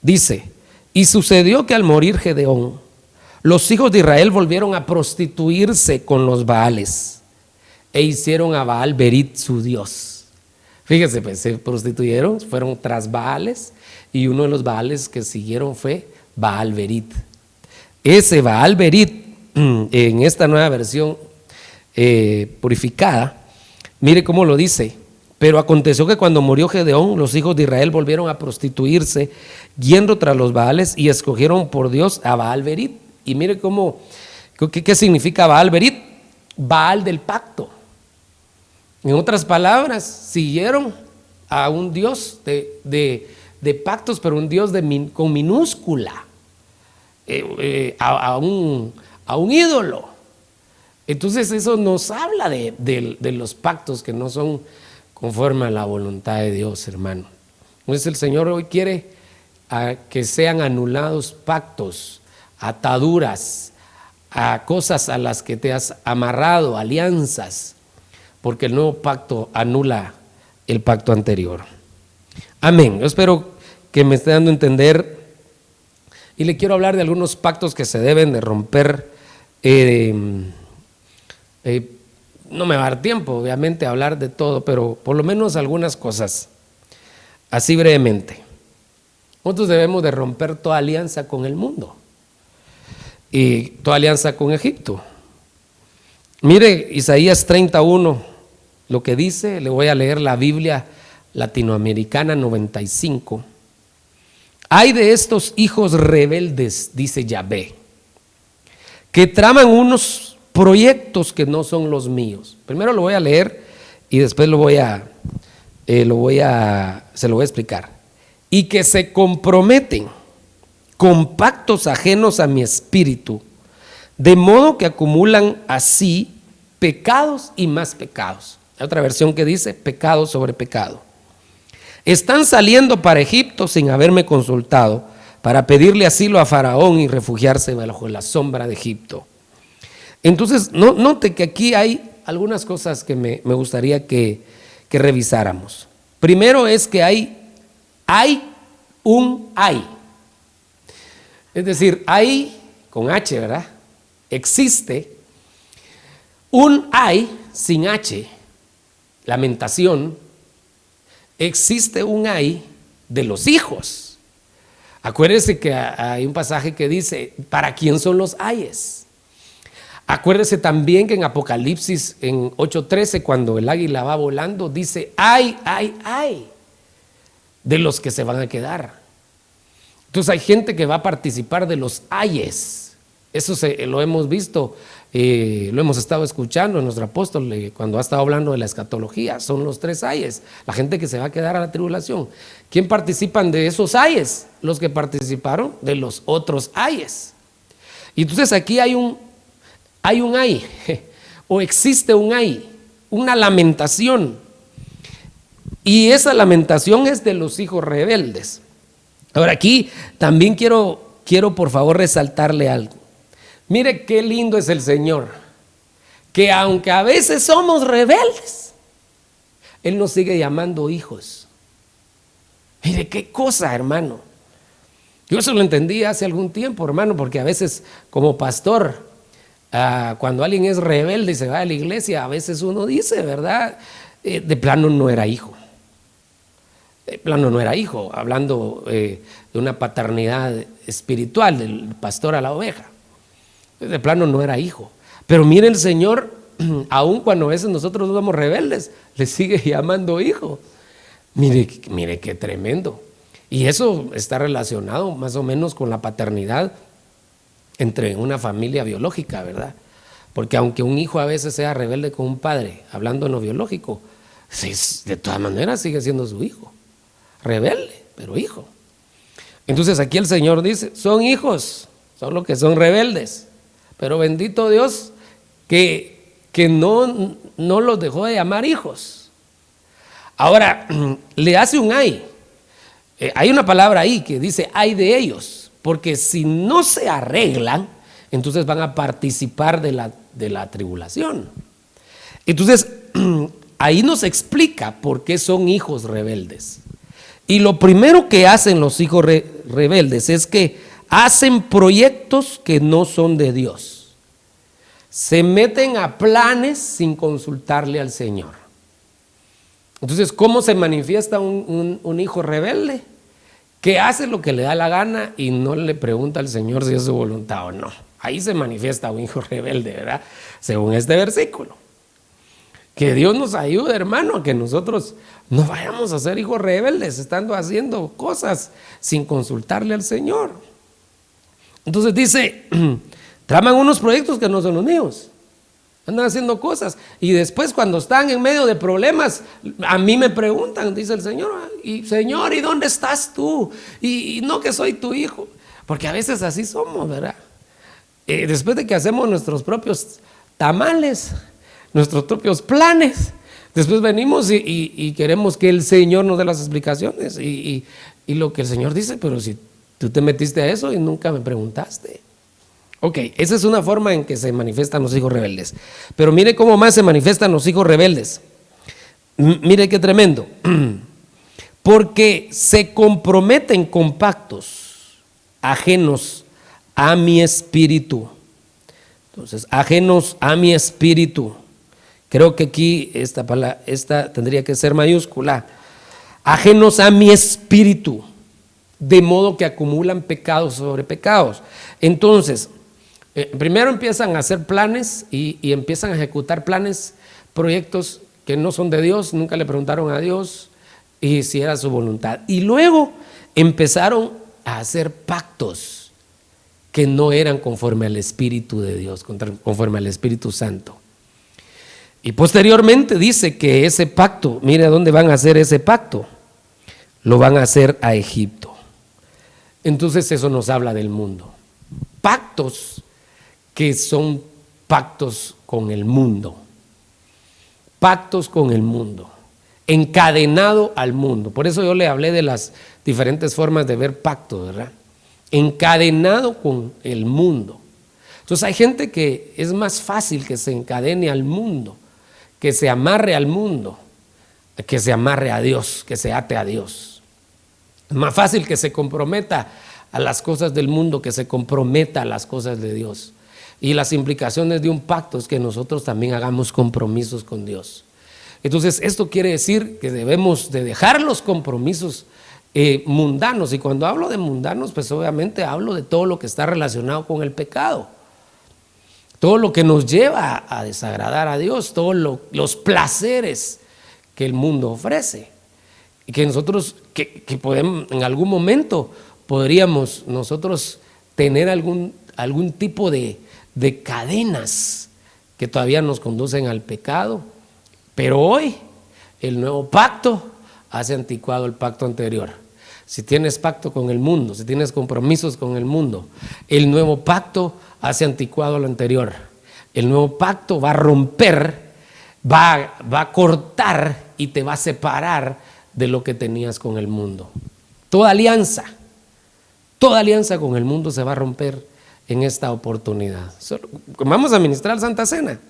C: Dice, y sucedió que al morir Gedeón, los hijos de Israel volvieron a prostituirse con los Baales e hicieron a Baal Berit su dios. Fíjese, pues se prostituyeron, fueron tras Baales, y uno de los Baales que siguieron fue Baal Berit. Ese Baal Berit, en esta nueva versión purificada, mire cómo lo dice. Pero aconteció que cuando murió Gedeón, los hijos de Israel volvieron a prostituirse, yendo tras los Baales, y escogieron por Dios a Baal Berit. Y mire cómo, ¿qué significa Baal Berit? Baal del pacto. En otras palabras, siguieron a un Dios de pactos, pero un Dios con minúscula, a un ídolo. Entonces eso nos habla de los pactos que no son conforme a la voluntad de Dios, hermano. Entonces el Señor hoy quiere que sean anulados pactos, ataduras, a cosas a las que te has amarrado, alianzas, porque el nuevo pacto anula el pacto anterior. Amén. Yo espero que me esté dando a entender, y le quiero hablar de algunos pactos que se deben de romper. No me va a dar tiempo, obviamente, a hablar de todo, pero por lo menos algunas cosas, así brevemente. Nosotros debemos de romper toda alianza con el mundo y toda alianza con Egipto. Mire Isaías 31, lo que dice. Le voy a leer la Biblia Latinoamericana 95. Hay de estos hijos rebeldes, dice Yahvé, que traman unos proyectos que no son los míos. Primero lo voy a leer y después se lo voy a explicar. Y que se comprometen con pactos ajenos a mi espíritu, de modo que acumulan así pecados y más pecados. Hay otra versión que dice pecado sobre pecado. Están saliendo para Egipto sin haberme consultado, para pedirle asilo a Faraón y refugiarse bajo la sombra de Egipto. Entonces, note que aquí hay algunas cosas que me gustaría que revisáramos. Primero es que hay. Es decir, hay, con H, ¿verdad? Existe un hay sin H, lamentación. Existe un hay de los hijos. Acuérdese que hay un pasaje que dice, ¿para quién son los ayes? Acuérdese también que en Apocalipsis, en 8:13, cuando el águila va volando, dice, ay de los que se van a quedar. Entonces hay gente que va a participar de los ayes. Eso lo hemos visto, lo hemos estado escuchando en nuestro apóstol cuando ha estado hablando de la escatología. Son los 3 ayes, la gente que se va a quedar a la tribulación. ¿Quién participan de esos ayes? Los que participaron de los otros ayes. Y entonces aquí hay un ay, o existe un ay, una lamentación. Y esa lamentación es de los hijos rebeldes. Ahora aquí también quiero por favor resaltarle algo. Mire qué lindo es el Señor, que aunque a veces somos rebeldes, Él nos sigue llamando hijos. Mire qué cosa, hermano. Yo eso lo entendí hace algún tiempo, hermano, porque a veces como pastor, cuando alguien es rebelde y se va a la iglesia, a veces uno dice, ¿verdad? De plano no era hijo. De plano no era hijo, hablando de una paternidad espiritual del pastor a la oveja. De plano no era hijo. Pero mire, el Señor, aun cuando a veces nosotros somos rebeldes, le sigue llamando hijo. Mire qué tremendo. Y eso está relacionado más o menos con la paternidad entre una familia biológica, ¿verdad? Porque aunque un hijo a veces sea rebelde con un padre, hablando en lo biológico, de todas maneras sigue siendo su hijo. Rebelde, pero hijo. Entonces aquí el Señor dice, son hijos, son los que son rebeldes, pero bendito Dios que no los dejó de llamar hijos. Ahora, le hace un ay. Hay una palabra ahí que dice ay de ellos, porque si no se arreglan, entonces van a participar de la tribulación. Entonces, ahí nos explica por qué son hijos rebeldes. Y lo primero que hacen los hijos rebeldes es que hacen proyectos que no son de Dios. Se meten a planes sin consultarle al Señor. Entonces, ¿cómo se manifiesta un hijo rebelde? Que hace lo que le da la gana y no le pregunta al Señor si es su voluntad o no. Ahí se manifiesta un hijo rebelde, ¿verdad? Según este versículo. Que Dios nos ayude, hermano, a que nosotros no vayamos a ser hijos rebeldes, estando haciendo cosas sin consultarle al Señor. Entonces dice, traman unos proyectos que no son los míos. Andan haciendo cosas y después cuando están en medio de problemas, a mí me preguntan, dice el Señor, Señor, ¿y dónde estás tú? Y no que soy tu hijo, porque a veces así somos, ¿verdad? Después de que hacemos nuestros propios tamales, nuestros propios planes, después venimos y queremos que el Señor nos dé las explicaciones y lo que el Señor dice, pero si tú te metiste a eso y nunca me preguntaste. Ok, esa es una forma en que se manifiestan los hijos rebeldes. Pero mire cómo más se manifiestan los hijos rebeldes. Mire qué tremendo. Porque se comprometen con pactos ajenos a mi espíritu. Entonces, ajenos a mi espíritu. Creo que aquí esta tendría que ser mayúscula. Ajenos a mi espíritu. De modo que acumulan pecados sobre pecados. Entonces, primero empiezan a hacer planes y empiezan a ejecutar planes, proyectos que no son de Dios, nunca le preguntaron a Dios y si era su voluntad. Y luego empezaron a hacer pactos que no eran conforme al Espíritu de Dios, conforme al Espíritu Santo. Y posteriormente dice que ese pacto, mire a dónde van a hacer ese pacto, lo van a hacer a Egipto. Entonces eso nos habla del mundo. Pactos que son pactos con el mundo. Pactos con el mundo. Encadenado al mundo. Por eso yo le hablé de las diferentes formas de ver pacto, ¿verdad? Encadenado con el mundo. Entonces hay gente que es más fácil que se encadene al mundo, que se amarre al mundo, que se amarre a Dios, que se ate a Dios. Es más fácil que se comprometa a las cosas del mundo, que se comprometa a las cosas de Dios. Y las implicaciones de un pacto es que nosotros también hagamos compromisos con Dios. Entonces esto quiere decir que debemos de dejar los compromisos mundanos. Y cuando hablo de mundanos, pues obviamente hablo de todo lo que está relacionado con el pecado. Todo lo que nos lleva a desagradar a Dios, todos los placeres que el mundo ofrece. Y que nosotros, que podemos, en algún momento podríamos nosotros tener algún tipo de cadenas que todavía nos conducen al pecado. Pero hoy el nuevo pacto hace anticuado el pacto anterior. Si tienes pacto con el mundo, si tienes compromisos con el mundo, el nuevo pacto hace anticuado lo anterior. El nuevo pacto va a romper, va a cortar y te va a separar de lo que tenías con el mundo. Toda alianza con el mundo se va a romper en esta oportunidad. Vamos a ministrar Santa Cena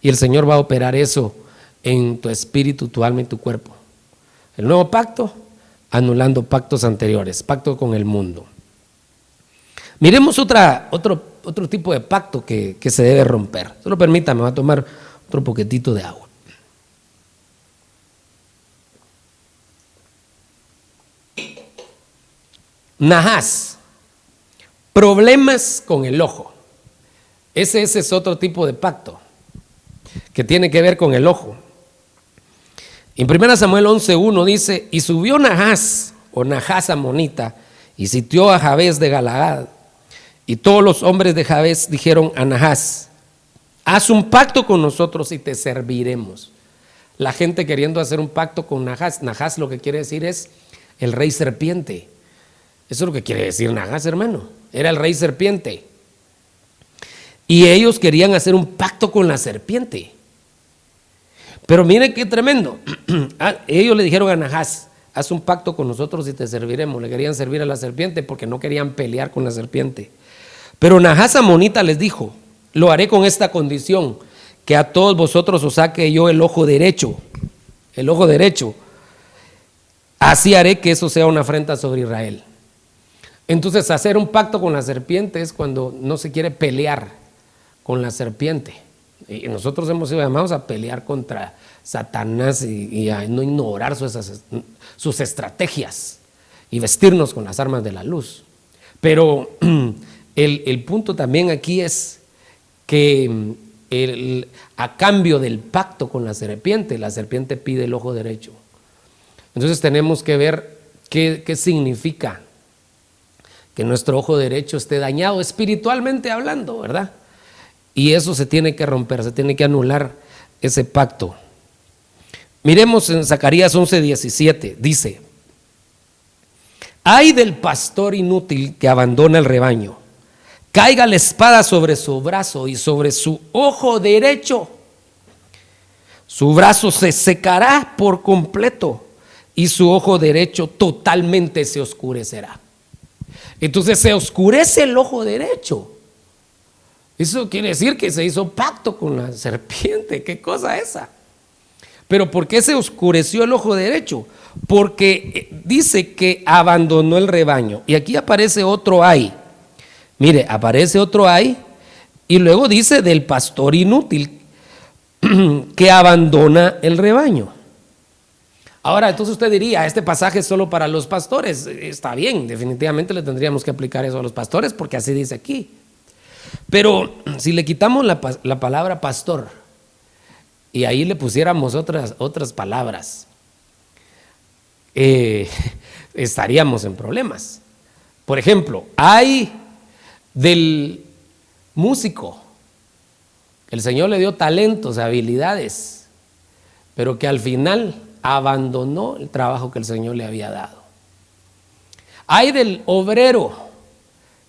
C: y el Señor va a operar eso en tu espíritu, tu alma y tu cuerpo. El nuevo pacto, anulando pactos anteriores, pacto con el mundo. Miremos otro tipo de pacto que se debe romper. Solo permítame, voy a tomar otro poquitito de agua. Najás, problemas con el ojo. Ese es otro tipo de pacto que tiene que ver con el ojo. En 1 Samuel 11:1 dice: y subió Najás, o Najás amonita, y sitió a Jabes de Galaad. Y todos los hombres de Jabes dijeron a Najás: haz un pacto con nosotros y te serviremos. La gente queriendo hacer un pacto con Najás. Najás lo que quiere decir es el rey serpiente. Eso es lo que quiere decir Najás, hermano. Era el rey serpiente. Y ellos querían hacer un pacto con la serpiente. Pero miren qué tremendo. Ellos le dijeron a Najás: haz un pacto con nosotros y te serviremos. Le querían servir a la serpiente porque no querían pelear con la serpiente. Pero Najás amonita les dijo: lo haré con esta condición, que a todos vosotros os saque yo el ojo derecho. El ojo derecho. Así haré que eso sea una afrenta sobre Israel. Entonces, hacer un pacto con la serpiente es cuando no se quiere pelear con la serpiente. Y nosotros hemos sido llamados a pelear contra Satanás y a no ignorar sus estrategias y vestirnos con las armas de la luz. Pero el punto también aquí es que a cambio del pacto con la serpiente pide el ojo derecho. Entonces tenemos que ver qué significa que nuestro ojo derecho esté dañado espiritualmente hablando, ¿verdad? Y eso se tiene que romper, se tiene que anular ese pacto. Miremos en Zacarías 11:17, dice: ay del pastor inútil que abandona el rebaño, caiga la espada sobre su brazo y sobre su ojo derecho. Su brazo se secará por completo y su ojo derecho totalmente se oscurecerá. Entonces se oscurece el ojo derecho. Eso quiere decir que se hizo pacto con la serpiente. ¿Qué cosa esa? Pero ¿por qué se oscureció el ojo derecho? Porque dice que abandonó el rebaño. Y aquí aparece otro ay. Mire, aparece otro ay. Y luego dice del pastor inútil que abandona el rebaño. Ahora, entonces usted diría: este pasaje es solo para los pastores. Está bien, definitivamente le tendríamos que aplicar eso a los pastores porque así dice aquí. Pero si le quitamos la palabra pastor y ahí le pusiéramos otras palabras, estaríamos en problemas. Por ejemplo, hay del músico, el Señor le dio talentos, habilidades, pero que al final abandonó el trabajo que el Señor le había dado. Hay del obrero,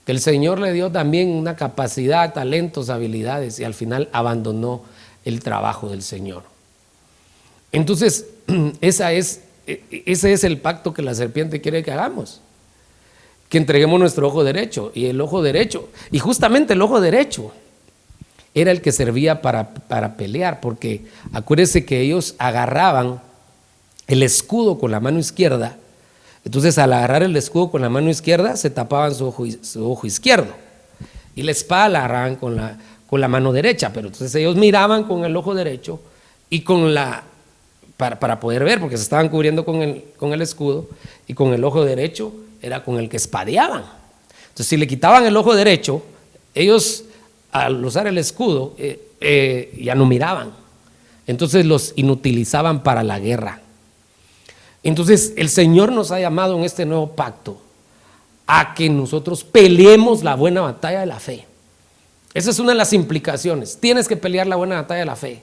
C: que el Señor le dio también una capacidad, talentos, habilidades, y al final abandonó el trabajo del Señor. Entonces, ese es el pacto que la serpiente quiere que hagamos, que entreguemos nuestro ojo derecho. Y el ojo derecho, y justamente el ojo derecho era el que servía para pelear, porque acuérdense que ellos agarraban el escudo con la mano izquierda. Entonces, al agarrar el escudo con la mano izquierda, se tapaban su ojo izquierdo, y la espada la agarraban con la mano derecha. Pero entonces ellos miraban con el ojo derecho y para poder ver, porque se estaban cubriendo con el escudo, y con el ojo derecho era con el que espadeaban. Entonces, si le quitaban el ojo derecho, ellos al usar el escudo ya no miraban. Entonces los inutilizaban para la guerra. Entonces el Señor nos ha llamado en este nuevo pacto a que nosotros peleemos la buena batalla de la fe. Esa es una de las implicaciones. Tienes que pelear la buena batalla de la fe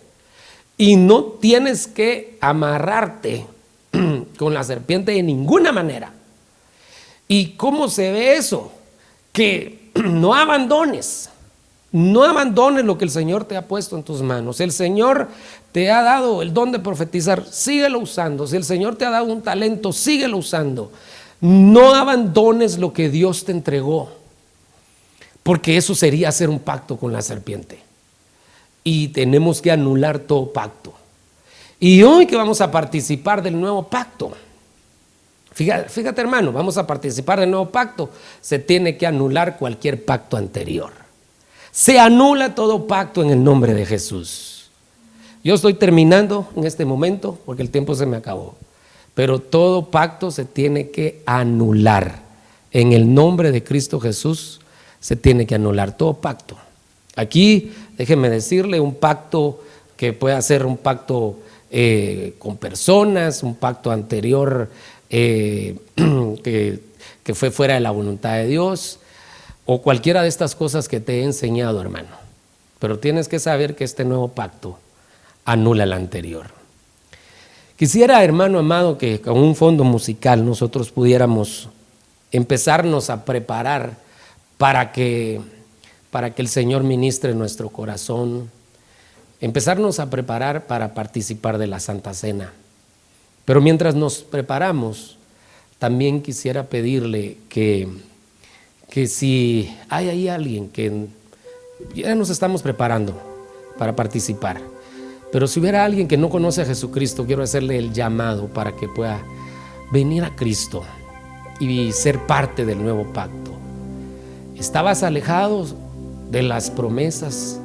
C: y no tienes que amarrarte con la serpiente de ninguna manera. ¿Y cómo se ve eso? Que no abandones lo que el Señor te ha puesto en tus manos. El Señor te ha dado el don de profetizar, síguelo usando. Si el Señor te ha dado un talento, síguelo usando. No abandones lo que Dios te entregó, porque eso sería hacer un pacto con la serpiente. Y tenemos que anular todo pacto. Y hoy que vamos a participar del nuevo pacto, Fíjate, hermano, vamos a participar del nuevo pacto. Se tiene que anular cualquier pacto anterior. Se anula todo pacto en el nombre de Jesús. Yo estoy terminando en este momento porque el tiempo se me acabó. Pero todo pacto se tiene que anular. En el nombre de Cristo Jesús se tiene que anular todo pacto. Aquí, déjeme decirle, un pacto que pueda ser un pacto con personas, un pacto anterior que fue fuera de la voluntad de Dios, o cualquiera de estas cosas que te he enseñado, hermano. Pero tienes que saber que este nuevo pacto anula el anterior. Quisiera, hermano amado, que con un fondo musical nosotros pudiéramos empezarnos a preparar para que el Señor ministre nuestro corazón, empezarnos a preparar para participar de la Santa Cena. Pero mientras nos preparamos, también quisiera pedirle que si hay ahí alguien que ya nos estamos preparando para participar, pero si hubiera alguien que no conoce a Jesucristo, quiero hacerle el llamado para que pueda venir a Cristo y ser parte del nuevo pacto. Estabas alejado de las promesas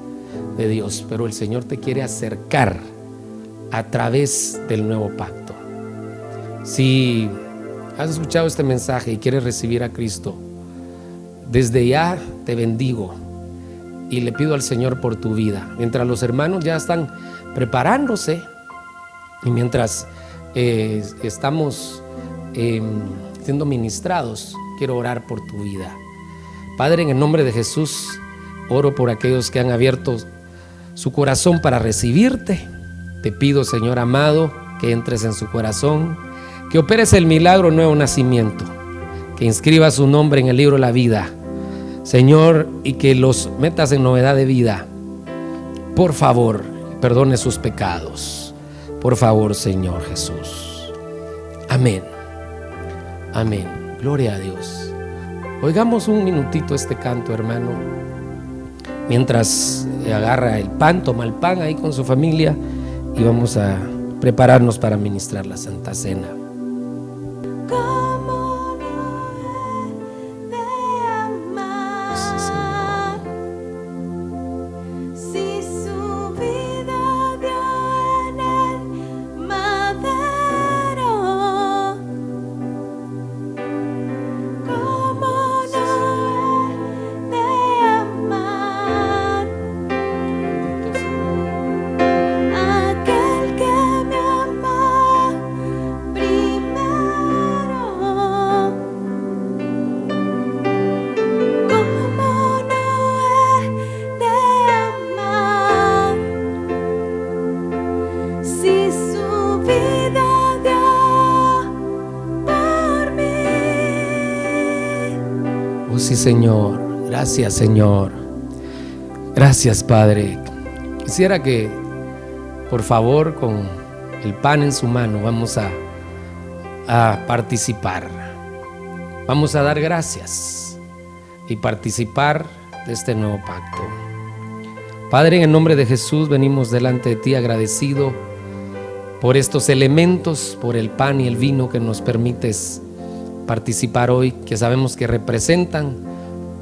C: de Dios, pero el Señor te quiere acercar a través del nuevo pacto. Si has escuchado este mensaje y quieres recibir a Cristo, desde ya te bendigo y le pido al Señor por tu vida. Mientras los hermanos ya están preparándose y mientras estamos siendo ministrados, quiero orar por tu vida. Padre, en el nombre de Jesús, oro por aquellos que han abierto su corazón para recibirte. Te pido, Señor amado, que entres en su corazón, que operes el milagro nuevo nacimiento, que inscribas su nombre en el libro de la vida, Señor, y que los metas en novedad de vida. Por favor, perdone sus pecados. Por favor, Señor Jesús. Amén. Amén. Gloria a Dios. Oigamos un minutito este canto, hermano. Mientras agarra el pan, toma el pan ahí con su familia y vamos a prepararnos para ministrar la Santa Cena.
B: Como no he de amar, si su vida dio en el madero, como no he de amar, aquel que me ama primero.
C: Sí, Señor. Gracias, Señor. Gracias, Padre. Quisiera que, por favor, con el pan en su mano, vamos a participar. Vamos a dar gracias y participar de este nuevo pacto. Padre, en el nombre de Jesús, venimos delante de ti agradecido por estos elementos, por el pan y el vino que nos permites participar hoy, que sabemos que representan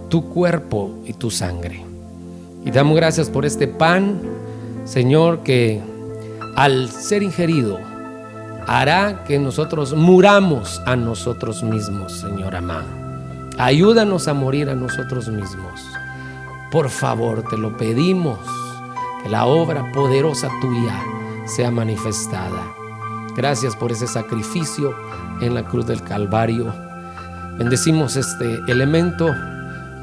C: tu cuerpo y tu sangre. Y damos gracias por este pan, Señor, que al ser ingerido hará que nosotros muramos a nosotros mismos, Señor amado. Ayúdanos a morir a nosotros mismos. Por favor, te lo pedimos, que la obra poderosa tuya sea manifestada. Gracias por ese sacrificio en la cruz del Calvario. Bendecimos este elemento,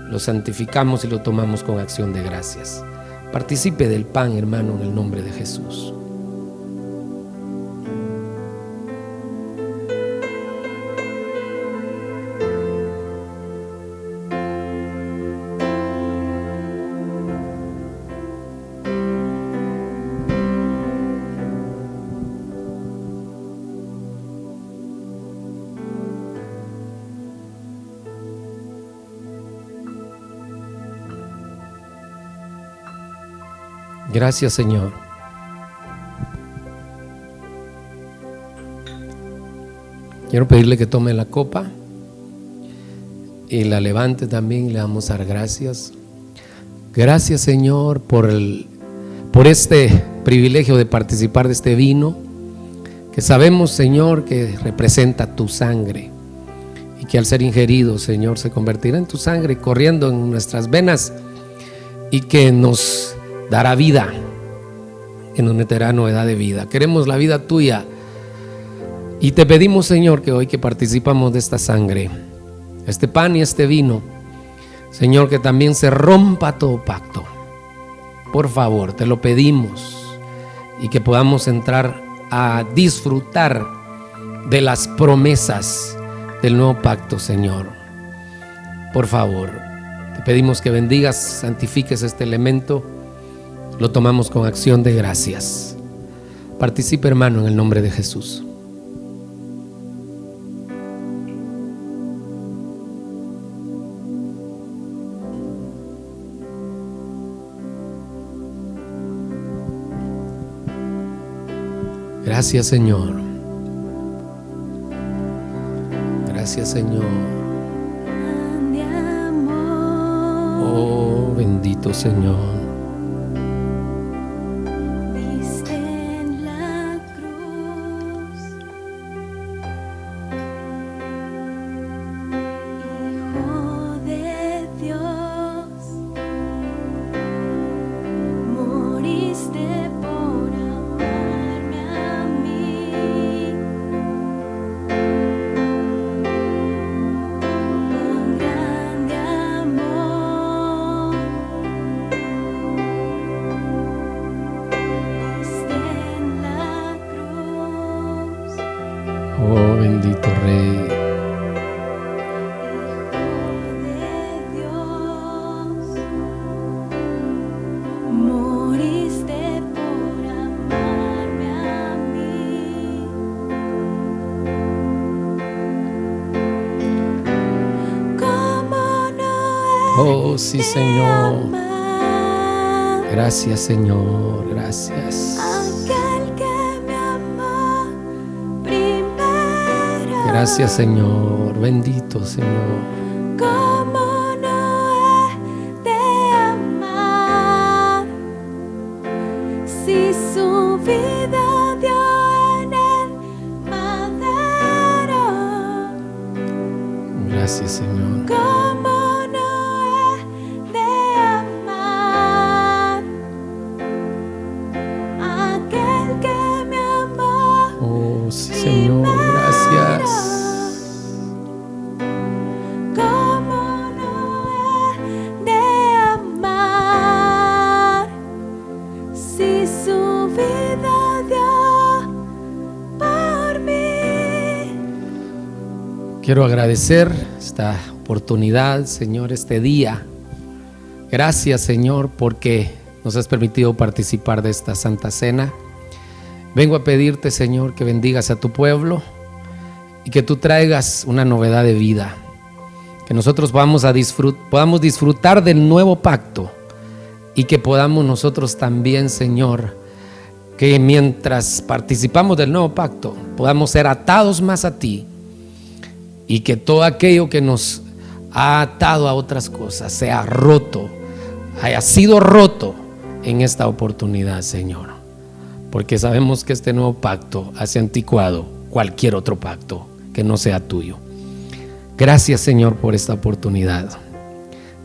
C: lo santificamos y lo tomamos con acción de gracias. Participe del pan, hermano, en el nombre de Jesús. Gracias, Señor. Quiero pedirle que tome la copa y la levante también. Le vamos a dar gracias. Gracias, Señor, por este privilegio de participar de este vino, que sabemos, Señor, que representa tu sangre, y que al ser ingerido, Señor, se convertirá en tu sangre corriendo en nuestras venas, y que nos dará vida, que nos meterá novedad de vida. Queremos la vida tuya, y te pedimos, Señor, que hoy que participamos de esta sangre, este pan y este vino, Señor, que también se rompa todo pacto. Por favor, te lo pedimos, y que podamos entrar a disfrutar de las promesas del nuevo pacto, Señor. Por favor, te pedimos que bendigas, santifiques este elemento. Lo tomamos con acción de gracias. Participe, hermano, en el nombre de Jesús. Gracias, Señor. Gracias, Señor.
B: de amor,
C: Oh, bendito Señor.
B: diste en la cruz, Hijo de Dios, moriste por amarme a mí, con grande amor, diste en la cruz,
C: Oh, bendito Rey.
B: Hijo de Dios, moriste por amarme a mí, ¿cómo no
C: Oh, sí, Señor.
B: amar
C: Gracias, Señor. Gracias.
B: aquel que me amó primero?
C: Gracias, Señor. Bendito Señor.
B: ¿Cómo no he de amar si su vida dio en el madero?
C: Gracias, Señor.
B: ¿Cómo no he de amar aquel que me amó
C: Oh, sí, Señor. Gracias.
B: ¿Cómo no he de amar si su vida dio por mí?
C: Quiero agradecer esta oportunidad, Señor, este día. Gracias, Señor, porque nos has permitido participar de esta Santa Cena. Vengo a pedirte, Señor, que bendigas a tu pueblo y que tú traigas una novedad de vida. Que nosotros podamos disfrutar del nuevo pacto, y que podamos nosotros también, Señor, que mientras participamos del nuevo pacto podamos ser atados más a ti, y que todo aquello que nos ha atado a otras cosas sea roto, haya sido roto en esta oportunidad, Señor, porque sabemos que este nuevo pacto hace anticuado cualquier otro pacto que no sea tuyo. Gracias, Señor, por esta oportunidad.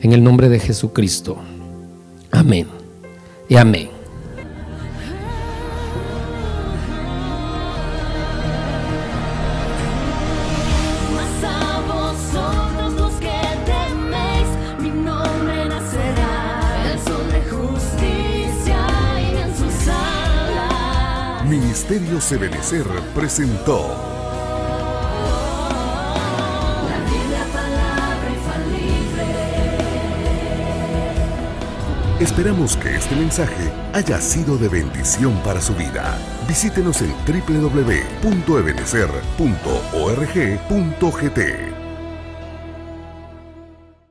C: En el nombre de Jesucristo. Amén y amén.
B: Mas a vosotros los que teméis, mi nombre nacerá, el sol de justicia y en sus alas.
A: Ministerios Ebenecer presentó
B: La Biblia, palabra infalible.
A: Esperamos que este mensaje haya sido de bendición para su vida. Visítenos en www.ebenecer.org.gt.